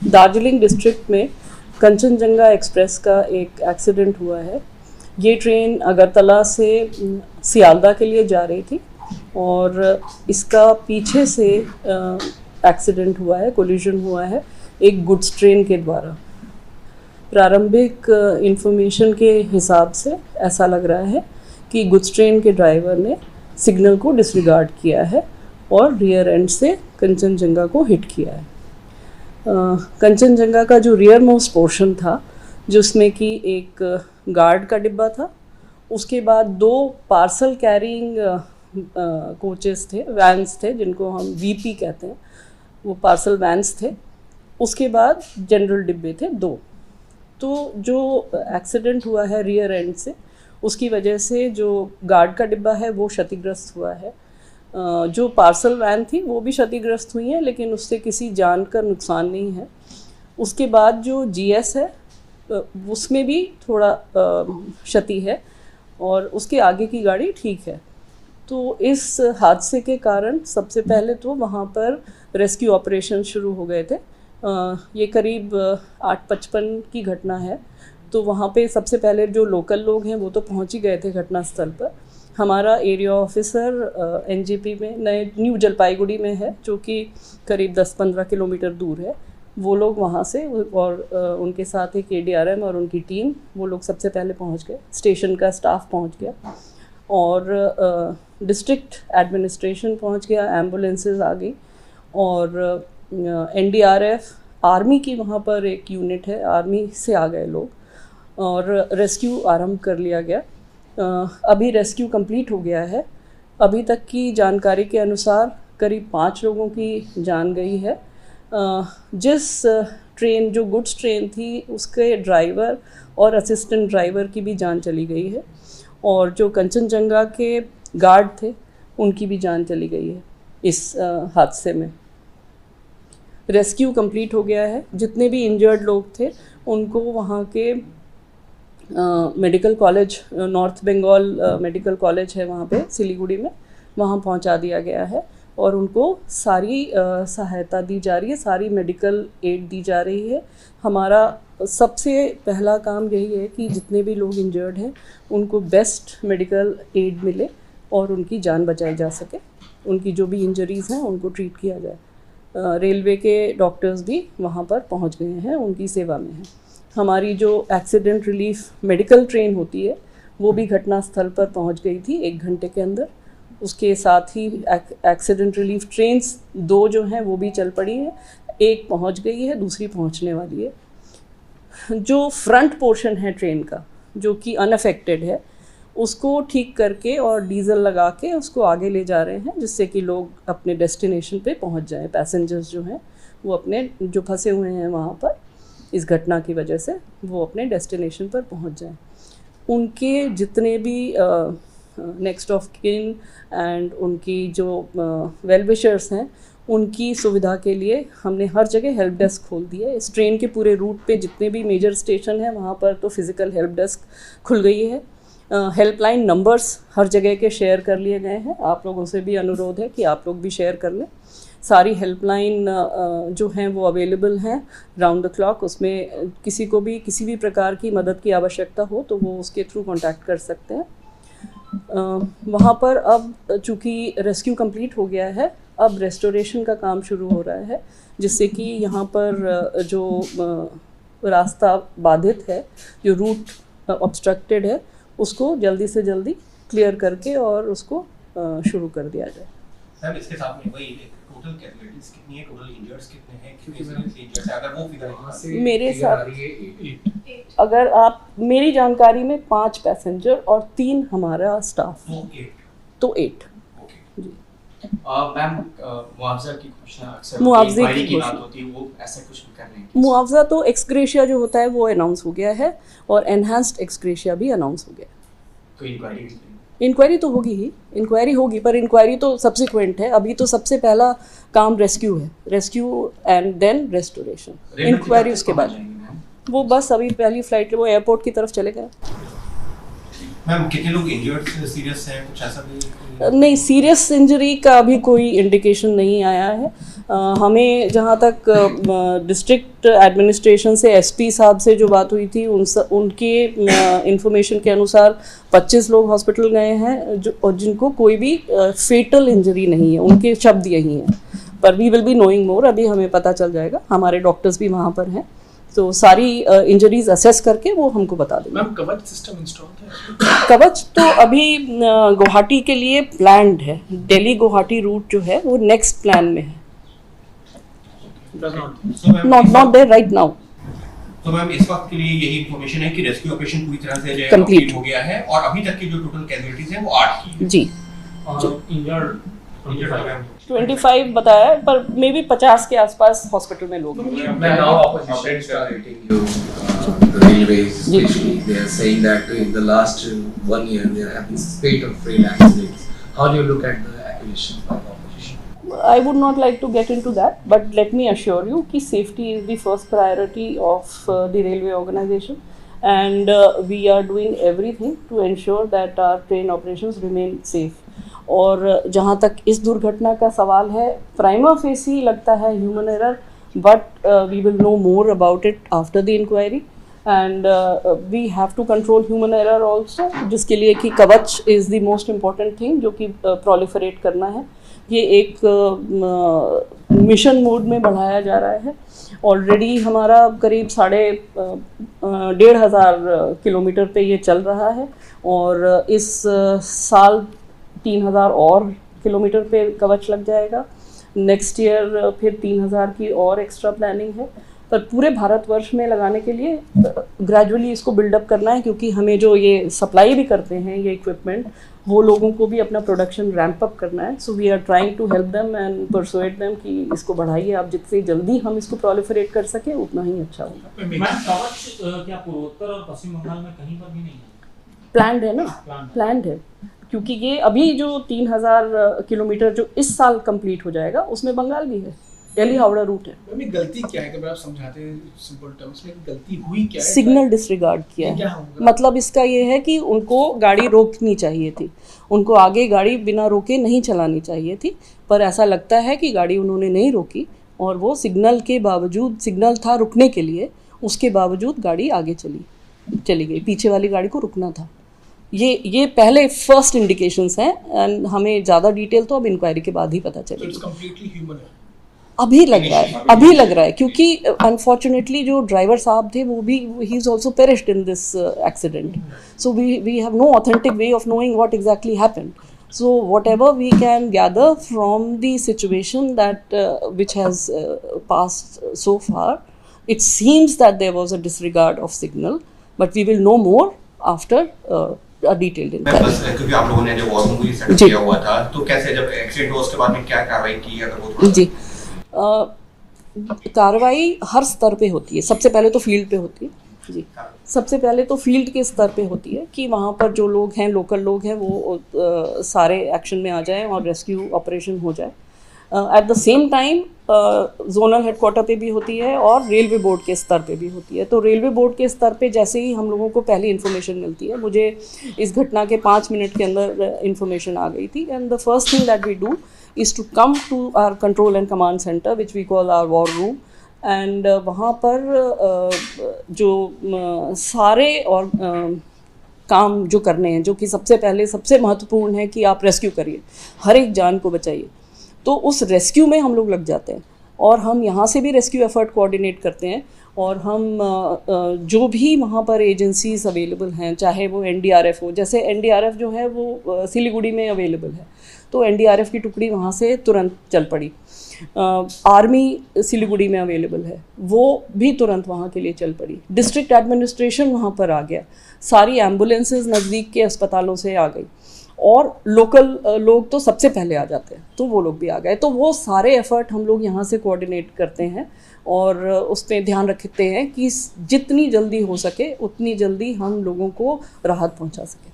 Darjeeling district में Kanchenjunga express का एक एक्सीडेंट हुआ है। ये ट्रेन अगरतला से सियालदा के लिए जा रही थी और इसका पीछे से एक्सीडेंट हुआ है, कोलिजन हुआ है एक गुड्स ट्रेन के द्वारा। प्रारंभिक इंफॉर्मेशन के हिसाब से ऐसा लग रहा है कि गुड्स ट्रेन के ड्राइवर ने सिग्नल को डिसरिगार्ड किया है और रियर एंड से कंचनजंगा को हिट किया है। कंचनजंगा का जो रियर मोस्ट पोर्शन था, जिसमें कि एक गार्ड का डिब्बा था, उसके बाद 2 पार्सल कैरिंग कोचेस थे, वैन्स थे, जिनको हम वीपी कहते हैं, वो पार्सल वैन्स थे। उसके बाद जनरल डिब्बे थे 2। तो जो एक्सीडेंट हुआ है रियर एंड से, उसकी वजह से जो गार्ड का डिब्बा है वो क्षतिग्रस्त हुआ है। जो पार्सल वैन थी वो भी क्षतिग्रस्त हुई है, लेकिन उससे किसी जान का नुकसान नहीं है। उसके बाद जो जीएस है उसमें भी थोड़ा क्षति है और उसके आगे की गाड़ी ठीक है। तो इस हादसे के कारण सबसे पहले तो वहाँ पर रेस्क्यू ऑपरेशन शुरू हो गए थे। ये करीब 8:55 की घटना है। तो वहाँ पे सबसे पहले जो लोकल लोग हैं वो तो पहुँच ही गए थे घटनास्थल पर। हमारा एरिया ऑफिसर एनजेपी में न्यू जलपाईगुड़ी में है, जो कि करीब 10-15 किलोमीटर दूर है। वो लोग वहाँ से और उनके साथ एक एडीआरएम और उनकी टीम, वो लोग सबसे पहले पहुँच गए। स्टेशन का स्टाफ पहुँच गया और डिस्ट्रिक्ट एडमिनिस्ट्रेशन पहुँच गया, एम्बुलेंसेस आ गई और एनडीआरएफ, आर्मी की वहाँ पर एक यूनिट है, आर्मी से आ गए लोग और रेस्क्यू आरंभ कर लिया गया। अभी रेस्क्यू कंप्लीट हो गया है। अभी तक की जानकारी के अनुसार करीब 5 लोगों की जान गई है। जिस ट्रेन, जो गुड्स ट्रेन थी, उसके ड्राइवर और असिस्टेंट ड्राइवर की भी जान चली गई है और जो कंचनजंगा के गार्ड थे उनकी भी जान चली गई है इस हादसे में। रेस्क्यू कंप्लीट हो गया है। जितने भी इंजर्ड लोग थे उनको वहाँ के medical college, north Bengal medical college है वहाँ पे सिलीगुड़ी में, वहाँ पहुँचा दिया गया है और उनको सारी सहायता दी जा रही है, सारी मेडिकल एड दी जा रही है। हमारा सबसे पहला काम यही है कि जितने भी लोग इंजर्ड हैं उनको बेस्ट मेडिकल एड मिले और उनकी जान बचाई जा सके। उनकी जो भी इंजरीज़ हैं उनको ट्रीट किया जाए। रेलवे के डॉक्टर्स भी वहाँ पर पहुँच गए हैं, उनकी सेवा में हैं। हमारी जो एक्सीडेंट रिलीफ मेडिकल ट्रेन होती है वो भी घटनास्थल पर पहुँच गई थी 1 घंटे के अंदर। उसके साथ ही एक्सीडेंट रिलीफ ट्रेन्स 2 जो हैं वो भी चल पड़ी हैं। एक पहुँच गई है, दूसरी पहुँचने वाली है। जो फ्रंट पोर्शन है ट्रेन का, जो कि अनअफेक्टेड है, उसको ठीक करके और डीजल लगा के उसको आगे ले जा रहे हैं, जिससे कि लोग अपने डेस्टिनेशन पे पहुंच जाएं। पैसेंजर्स जो हैं वो अपने, जो फंसे हुए हैं वहाँ पर इस घटना की वजह से, वो अपने डेस्टिनेशन पर पहुंच जाएं। उनके जितने भी नेक्स्ट ऑफ किन एंड उनकी जो वेल विशर्स हैं, उनकी सुविधा के लिए हमने हर जगह हेल्प डेस्क खोल दी है। इस ट्रेन के पूरे रूट पे जितने भी मेजर स्टेशन हैं वहाँ पर तो फिज़िकल हेल्प डेस्क खुल गई है। हेल्पलाइन नंबर्स हर जगह के शेयर कर लिए गए हैं। आप लोगों से भी अनुरोध है कि आप लोग भी शेयर कर लें। सारी हेल्पलाइन जो हैं वो अवेलेबल हैं राउंड द क्लॉक। उसमें किसी को भी किसी भी प्रकार की मदद की आवश्यकता हो तो वो उसके थ्रू कांटेक्ट कर सकते हैं। वहाँ पर अब चूँकि रेस्क्यू कंप्लीट हो गया है, अब रेस्टोरेशन का काम शुरू हो रहा है, जिससे कि यहाँ पर जो रास्ता बाधित है, जो रूट ऑब्स्ट्रक्टेड है, उसको जल्दी से जल्दी क्लियर करके और उसको शुरू कर दिया जाए। सर, इसके साथ में वही टोटल कैजुअलिटीज कितनी है, टोटल इंजर्ड्स कितने हैं, क्योंकि इंजर्ड्स अगर वो फिगर मेरे साथ अगर आप, मेरी जानकारी में 5 पैसेंजर और 3 हमारा स्टाफ, तो 8 जी। मैम, मुआवजा की घोषणा अक्सर मुआवजे की बात होती है, वो ऐसा कुछ भी कर रहे हैं? मुआवजा तो एक्सग्रेशिया जो होता है वो अनाउंस हो गया है और एनहांस्ड एक्सग्रेशिया भी अनाउंस हो गया। तो इंक्वायरी तो होगी ही, इंक्वायरी होगी, पर इंक्वायरी तो सब्सिक्वेंट है। अभी तो सबसे पहला काम रेस्क्यू है, rescue and then restoration. Inquiry उसके बाद, वो बस अभी पहली फ्लाइट वो एयरपोर्ट की तरफ चले गए। मैम कितने लोग इंजर्ड सीरियस हैं, कुछ ऐसा भी? नहीं, सीरियस इंजरी का अभी कोई इंडिकेशन नहीं आया है। हमें जहाँ तक डिस्ट्रिक्ट एडमिनिस्ट्रेशन से एसपी साहब से जो बात हुई थी उनके इंफॉर्मेशन के अनुसार 25 लोग हॉस्पिटल गए हैं जो और जिनको कोई भी फेटल इंजरी नहीं है, उनके शब्द यही हैं। पर we will be knowing more, अभी हमें पता चल जाएगा, हमारे डॉक्टर्स भी वहाँ पर हैं, तो सारी इंजरीज असेस करके वो हमको बता देंगे। मैम कवच सिस्टम इंस्टॉल है? कवच तो अभी गुवाहाटी के लिए प्लान्ड है, दिल्ली गुवाहाटी रूट जो है वो नेक्स्ट प्लान में है, नॉट देयर राइट नाउ। तो मैम इस वक्त के लिए यही इंफॉर्मेशन है कि रेस्क्यू ऑपरेशन पूरी तरह से कंप्लीट हो गया है और अभी तक की जो टोटल कैजुअलिटीज हैं वो 8 की है। जी, इंजर्ड 25 बताया है, पर मे बी 50 के आसपास हॉस्पिटल में लोग हैं। Now opposition is targeting you, the railways especially. They are saying that in the last 1 year there have been spate of train accidents. How do you look at the accusation by the opposition? I would not like to get into that, but let me assure you कि safety is the first priority of the railway organization, and we are doing everything to ensure that our train operations remain safe. और जहाँ तक इस दुर्घटना का सवाल है, prima facie लगता है human error, but we will know more about it after the inquiry, and we have to control human error also, जिसके लिए कि Kavach is the most important thing जो कि प्रोलिफरेट करना है। ये एक मिशन मोड में बढ़ाया जा रहा है। ऑलरेडी हमारा करीब 1,500 किलोमीटर पे ये चल रहा है, और इस साल 3,000 और किलोमीटर पे कवच लग जाएगा। नेक्स्ट ईयर फिर 3,000 की और एक्स्ट्रा प्लानिंग है, पर पूरे भारतवर्ष में लगाने के लिए ग्रेजुअली इसको बिल्डअप करना है, क्योंकि हमें जो ये सप्लाई भी करते हैं ये इक्विपमेंट, वो लोगों को भी अपना प्रोडक्शन रैंप अप करना है। So we are trying to help them and persuade them कि इसको बढ़ाइए आप, जितनी जल्दी हम इसको प्रोलिफरेट कर सकें उतना ही अच्छा होगा। मैम कवच क्या पूर्वोत्तर और पश्चिम बंगाल में कहीं पर भी नहीं है? प्लान्ड है ना, प्लान्ड है, क्योंकि ये अभी जो 3,000 किलोमीटर जो इस साल कंप्लीट हो जाएगा उसमें बंगाल भी है, दिल्ली हावड़ा रूट है। मैम गलती क्या है, अगर आप समझाते हैं सिंपल टर्म्स में, गलती हुई क्या है? सिग्नल डिसरिगार्ड किया है। मतलब इसका ये है कि उनको गाड़ी रोकनी चाहिए थी, उनको आगे गाड़ी बिना रोके नहीं चलानी चाहिए थी, पर ऐसा लगता है कि गाड़ी उन्होंने नहीं रोकी, और वो सिग्नल के बावजूद, सिग्नल था रुकने के लिए, उसके बावजूद गाड़ी आगे चली गई, पीछे वाली गाड़ी को रुकना था। ये पहले फर्स्ट इंडिकेशंस हैं, एंड हमें ज़्यादा डिटेल तो अब इंक्वायरी के बाद ही पता चलेगी। अभी लग रहा है क्योंकि अनफॉर्चुनेटली जो ड्राइवर साहब थे वो भी, he is also perished in this accident, so we have no authentic way of knowing what exactly happened. So whatever we can gather from the situation that which has passed so far, it seems that there was a disregard of signal, but we will know more after a detailed inquiry. बस क्योंकि आप लोगों ने जो war movie set किया हुआ था, तो कैसे जब एक्सीडेंट हुआ उसके बाद में क्या कार्रवाई की, अगर वो थोड़ा? जी, कार्रवाई हर स्तर पे होती है। सबसे पहले तो फील्ड पे होती है जी, सबसे पहले तो फील्ड के स्तर पे होती है कि वहाँ पर जो लोग हैं, लोकल लोग हैं, वो सारे एक्शन में आ जाएं और रेस्क्यू ऑपरेशन हो जाए। At the same time zonal headquarter पे भी होती है और रेलवे बोर्ड के स्तर पे भी होती है। तो रेलवे बोर्ड के स्तर पे जैसे ही हम लोगों को पहली इन्फॉर्मेशन मिलती है, मुझे इस घटना के 5 मिनट के अंदर इन्फॉर्मेशन आ गई थी, and the first thing that we do is to come to our control and command centre which we call our war room, एंड वहाँ पर जो सारे और काम जो करने हैं, जो कि सबसे पहले सबसे महत्वपूर्ण है कि आप रेस्क्यू करिए, हर एक जान को बचाइए, तो उस रेस्क्यू में हम लोग लग जाते हैं। और हम यहाँ से भी रेस्क्यू एफर्ट कोऑर्डिनेट करते हैं, और हम जो भी वहाँ पर एजेंसीज अवेलेबल हैं, चाहे वो एनडीआरएफ हो, जैसे एनडीआरएफ जो है वो सिलीगुड़ी में अवेलेबल है, तो एनडीआरएफ की टुकड़ी वहाँ से तुरंत चल पड़ी। आर्मी सिलीगुड़ी में अवेलेबल है, वो भी तुरंत वहाँ के लिए चल पड़ी। डिस्ट्रिक्ट एडमिनिस्ट्रेशन वहाँ पर आ गया, सारी एम्बुलेंसेज नज़दीक के अस्पतालों से आ गई, और लोकल लोग तो सबसे पहले आ जाते हैं, तो वो लोग भी आ गए। तो वो सारे एफर्ट हम लोग यहाँ से कोऑर्डिनेट करते हैं, और उस पर ध्यान रखते हैं कि जितनी जल्दी हो सके उतनी जल्दी हम लोगों को राहत पहुँचा सकें।